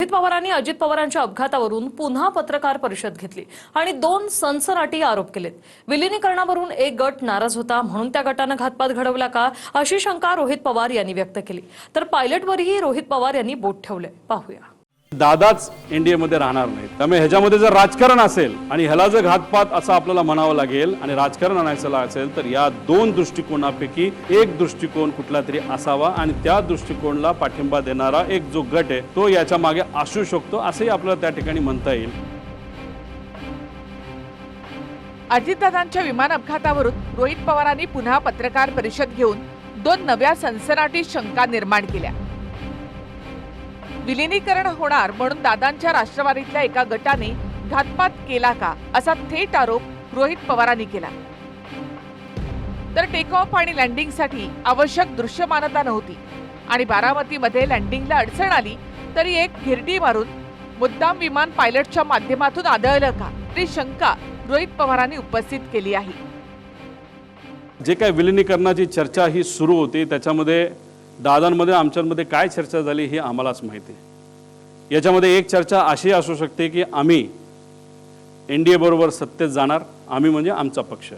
पवारांनी अजित पवारांच्या अपघातावरून पुन्हा पत्रकार परिषद घेतली आणि 2 सनसनाटी आरोप केलेत। विलीनीकरणावरून एक गट नाराज होता म्हणून त्या गटाने घातपात घडवला का अशी शंका रोहित पवार यांनी व्यक्त केली। तर पायलटवरही रोहित पवार यांनी बोट ठेवले। पाहूया। दादाच एनडीएमध्ये राहणार नाहीत, त्यामुळे ह्याच्यामध्ये जर राजकारण असेल आणि ह्याला जर घातपात असं आपल्याला म्हणावं लागेल आणि राजकारण आणायचं असेल तर या 2 दृष्टिकोनापैकी एक दृष्टिकोन कुठला तरी असावा आणि त्या दृष्टिकोनाला पाठिंबा देणारा एक जो गट आहे तो याच्या मागे असू शकतो असंही आपल्याला त्या ठिकाणी म्हणता येईल। अजितदादांच्या विमान अपघातावरून रोहित पवारांनी पुन्हा पत्रकार परिषद घेऊन 2 नव्या सनसनाटी शंका निर्माण केल्या। विलीनीकरण होणार म्हणून दादांच्या राष्ट्रवादीतल्या एका गटाने घातपात केला का असा थेट आरोप रोहित पवारांनी केला। तर टेक ऑफ आणि लँडिंगसाठी आवश्यक दृश्यमानता नव्हती आणि बारामतीमध्ये लँडिंगला अडचण आली तरी एक घिरडी मारून मुद्दाम विमान पायलटच्या माध्यमातून आदळलं का ती शंका रोहित पवारांनी उपस्थित केली आहे। जे काय विलीनीकरणाची चर्चा ही सुरू होती त्याच्यामध्ये दादांमध्ये आमच्यामध्ये काय चर्चा झाली हे आम्हालाच माहिती आहे। याच्यामध्ये एक चर्चा अशी असू शकते की आम्ही एनडीए बरोबर सत्तेत जाणार, आम्ही म्हणजे आमचा पक्ष,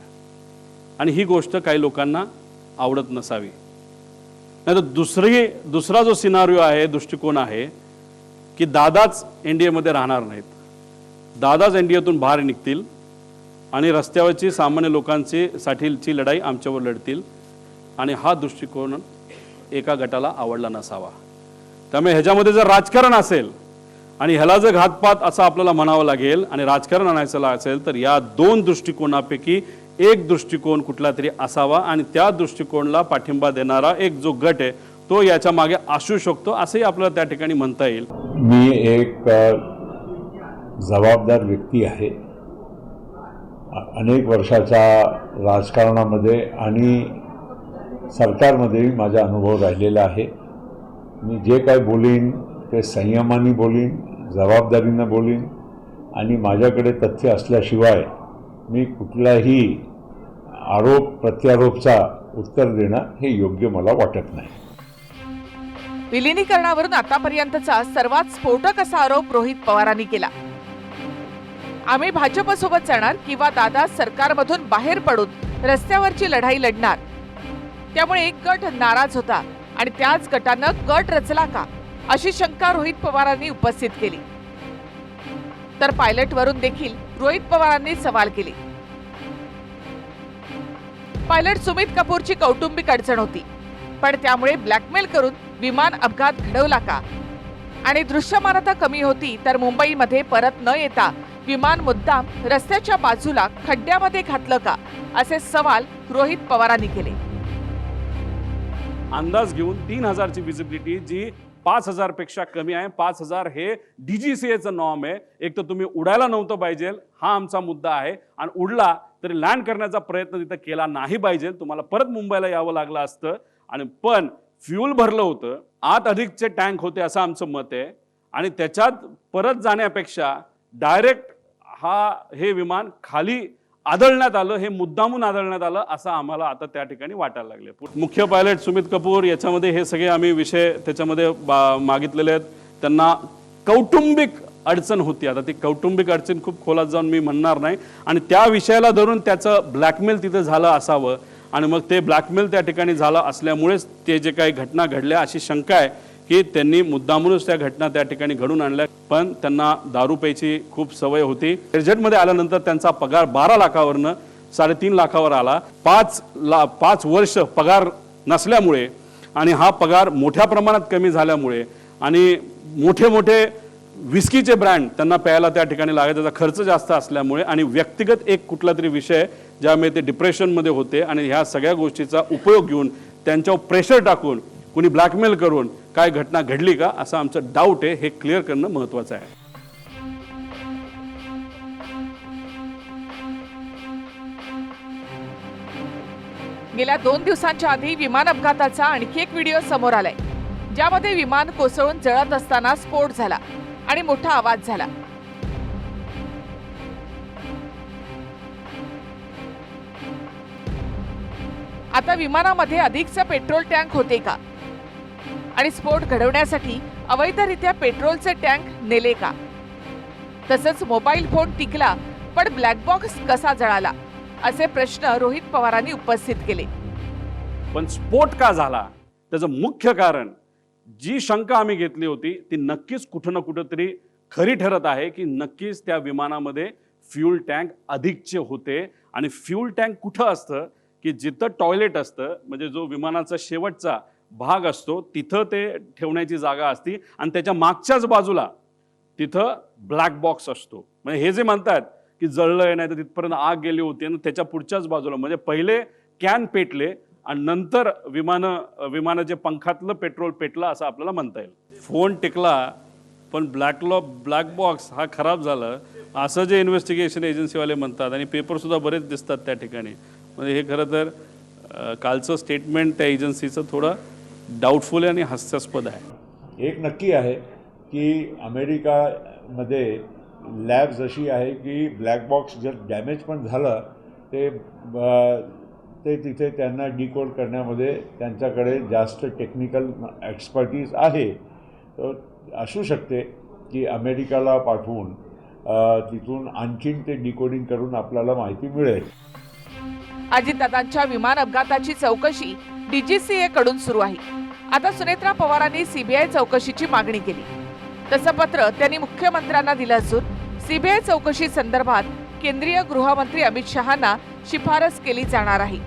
आणि ही गोष्ट काही लोकांना आवडत नसावी। नाहीतर दुसरा जो सिनारिओ आहे, दृष्टिकोन आहे की दादाच एनडीएमध्ये राहणार नाहीत, दादाच एनडीएतून बाहेर निघतील आणि रस्त्यावरची सामान्य लोकांची साठीची लढाई आमच्यावर लढतील, आणि हा दृष्टिकोन एका गटाला आवडला नसावा। त्यामुळे ह्याच्यामध्ये जर राजकारण असेल आणि ह्याला जर घातपात असं आपल्याला म्हणावं लागेल आणि राजकारण आणायचं असेल तर या 2 दृष्टिकोनापैकी एक दृष्टिकोन कुठला तरी असावा आणि त्या दृष्टिकोनाला पाठिंबा देणारा एक जो गट आहे तो याच्या मागे असू शकतो असंही आपल्याला त्या ठिकाणी म्हणता येईल। मी एक जबाबदार व्यक्ती आहे, अनेक वर्षाच्या राजकारणामध्ये आणि सरकारमध्ये माझा अनुभव राहिलेला आहे। मी जे काय बोलीन ते संयमाने बोलीन, जबाबदारीनं बोलीन आणि माझ्याकडे तथ्य असल्याशिवाय मी कुठलाही आरोप प्रत्यारोपचा उत्तर देणं हे योग्य मला वाटत नाही। विलीनीकरणावरून आतापर्यंतचा सर्वात स्फोटक असा आरोप रोहित पवारांनी केला। आम्ही भाजपसोबत जाणार किंवा दादा सरकारमधून बाहेर पडून रस्त्यावरची लढाई लढणार, त्यामुळे एक गट नाराज होता आणि त्याच गटानं गट रचला का अशी शंका रोहित पवारांनी उपस्थित केली। तर पायलटवरून देखील रोहित पवारांनी सवाल केले। पायलट सुमित कपूरची कौटुंबिक अडचण होती, पण त्यामुळे ब्लॅकमेल करून विमान अपघात घडवला का आणि दृश्यमानता कमी होती तर मुंबईमध्ये परत न येता विमान मुद्दाम रस्त्याच्या बाजूला खड्ड्यामध्ये घातलं का असे सवाल रोहित पवारांनी केले। अंदाज घेऊन 3000ची विजिबिलिटी जी 5000 पेक्षा कमी आहे, 5000 हे डीजीसीएचं नॉर्म आहे। एक तर तुम्ही उडायला नव्हतं पाहिजे हा आमचा मुद्दा आहे, आणि उडला तरी लँड करण्याचा प्रयत्न तिथं केला नाही पाहिजे, तुम्हाला परत मुंबईला यावं लागलं असतं, आणि पण फ्यूल भरलं होतं, आत अधिकचे टँक होते असं आमचं मत आहे, आणि त्याच्यात परत जाण्यापेक्षा डायरेक्ट हे विमान खाली आदळण्यात आलं, हे मुद्दामून आदळण्यात आलं असं आम्हाला आता त्या ठिकाणी वाटायला लागले। मुख्य पायलट सुमित कपूर याच्यामध्ये हे सगळे आम्ही विषय त्याच्यामध्ये मागितलेले आहेत। त्यांना कौटुंबिक अडचण होती, आता ती कौटुंबिक अडचण खूप खोलात जाऊन मी म्हणणार नाही, आणि त्या विषयाला धरून त्याचं ब्लॅकमेल तिथे झालं असावं, आणि मग ते ब्लॅकमेल त्या ठिकाणी झालं असल्यामुळेच ते जे काही घटना घडल्या अशी शंका आहे की त्यांनी मुद्दामूनच त्या घटना त्या ठिकाणी घडून आणल्या। पण त्यांना दारू प्यायची खूप सवय होती। रिझल्टमध्ये आल्यानंतर त्यांचा पगार 12 लाखावरनं 3.5 लाखावर आला। 5 वर्ष पगार नसल्यामुळे आणि हा पगार मोठ्या प्रमाणात कमी झाल्यामुळे आणि मोठे विस्कीचे ब्रँड त्यांना प्यायला त्या ठिकाणी लागायचा, त्याचा खर्च जास्त असल्यामुळे आणि व्यक्तिगत एक कुठला तरी विषय ज्यामुळे ते डिप्रेशनमध्ये होते, आणि ह्या सगळ्या गोष्टीचा उपयोग घेऊन त्यांच्यावर प्रेशर टाकून कुणी ब्लॅकमेल करून काय घटना घडली का असं आमचं डाऊट आहे, हे क्लिअर करणं महत्त्वाचं आहे। गेल्या 2 दिवसांच्या आधी विमान अपघाताचा आणखी एक व्हिडिओ समोर आलाय, ज्यामध्ये विमान कोसळून जळत असताना स्फोट झाला आणि मोठा आवाज झाला। आता विमानामध्ये अधिकचे पेट्रोल टँक होते का आणि स्फोट घडवण्यासाठी अवैधरित्या पेट्रोलचे टँक नेले का? तसंच मोबाईल फोन टिकला पण ब्लॅक बॉक्स कसा जळाला असे प्रश्न रोहित पवारांनी उपस्थित केले. पण स्फोट का झाला त्याचं मुख्य कारण, जी शंका आम्ही घेतली होती ती नक्कीच कुठं ना कुठंतरी खरी ठरत आहे की नक्कीच त्या विमानामध्ये फ्यूल टँक अधिकचे होते. आणि फ्यूल टँक कुठं असतं की जिथं टॉयलेट असतं, म्हणजे जो विमानाचा शेवटचा भाग असतो तिथं ते ठेवण्याची जागा असती आणि त्याच्या मागच्याच बाजूला तिथं ब्लॅक बॉक्स असतो. म्हणजे हे जे म्हणतात की जळलंय नाही तर तिथपर्यंत आग गेली होती आणि त्याच्या पुढच्याच बाजूला म्हणजे पहिले कॅन पेटले आणि नंतर विमानाच्या पंखातलं पेट्रोल पेटलं असं आपल्याला म्हणता येईल. फोन टिकला पण ब्लॅक बॉक्स हा खराब झाला असं जे इन्व्हेस्टिगेशन एजन्सीवाले म्हणतात आणि पेपरसुद्धा बरेच दिसतात त्या ठिकाणी. म्हणजे हे खरं तर कालचं स्टेटमेंट त्या एजन्सीचं थोडं डाऊटफुल आणि हास्यास्पद आहे. एक नक्की आहे की अमेरिकामध्ये लॅब्स अशी आहे की ब्लॅक बॉक्स जर डॅमेज पण झालं ते तिथे त्यांना डिकोड करण्यामध्ये त्यांच्याकडे जास्त टेक्निकल एक्सपर्टीज आहे. तर असू शकते की अमेरिकाला पाठवून तिथून आणखीन ते डिकोडिंग करून आपल्याला माहिती मिळेल. अजितदादांच्या विमान अपघाताची चौकशी DGCA कडून सुरू आहे. आता सुनेत्रा पवारांनी CBI चौकशीची मागणी केली. तसं पत्र त्यांनी मुख्यमंत्र्यांना दिलं असून CBI चौकशी संदर्भात केंद्रीय गृहमंत्री अमित शहांना शिफारस केली जाणार आहे.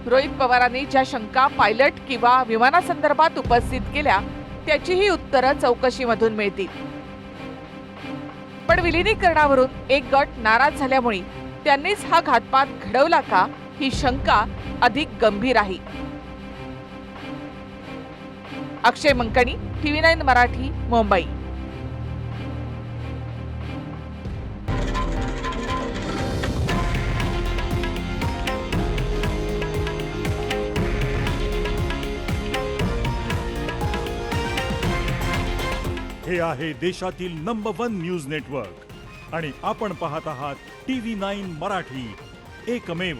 रोहित पवारांनी ज्या शंका पायलट किंवा विमानासंदर्भात उपस्थित केल्या त्याचीही उत्तरं चौकशीमधून मिळतील. पण विलिनीकरणावरून एक गट नाराज झाल्यामुळे त्यांनीच हा घातपात घडवला का ही शंका अधिक गंभीर आहे. अक्षय मंकणी, TV9 मराठी, मुंबई. हे आहे देशातील नंबर 1 न्यूज नेटवर्क आणि आपण पाहत आहात TV9 मराठी, एकमेव.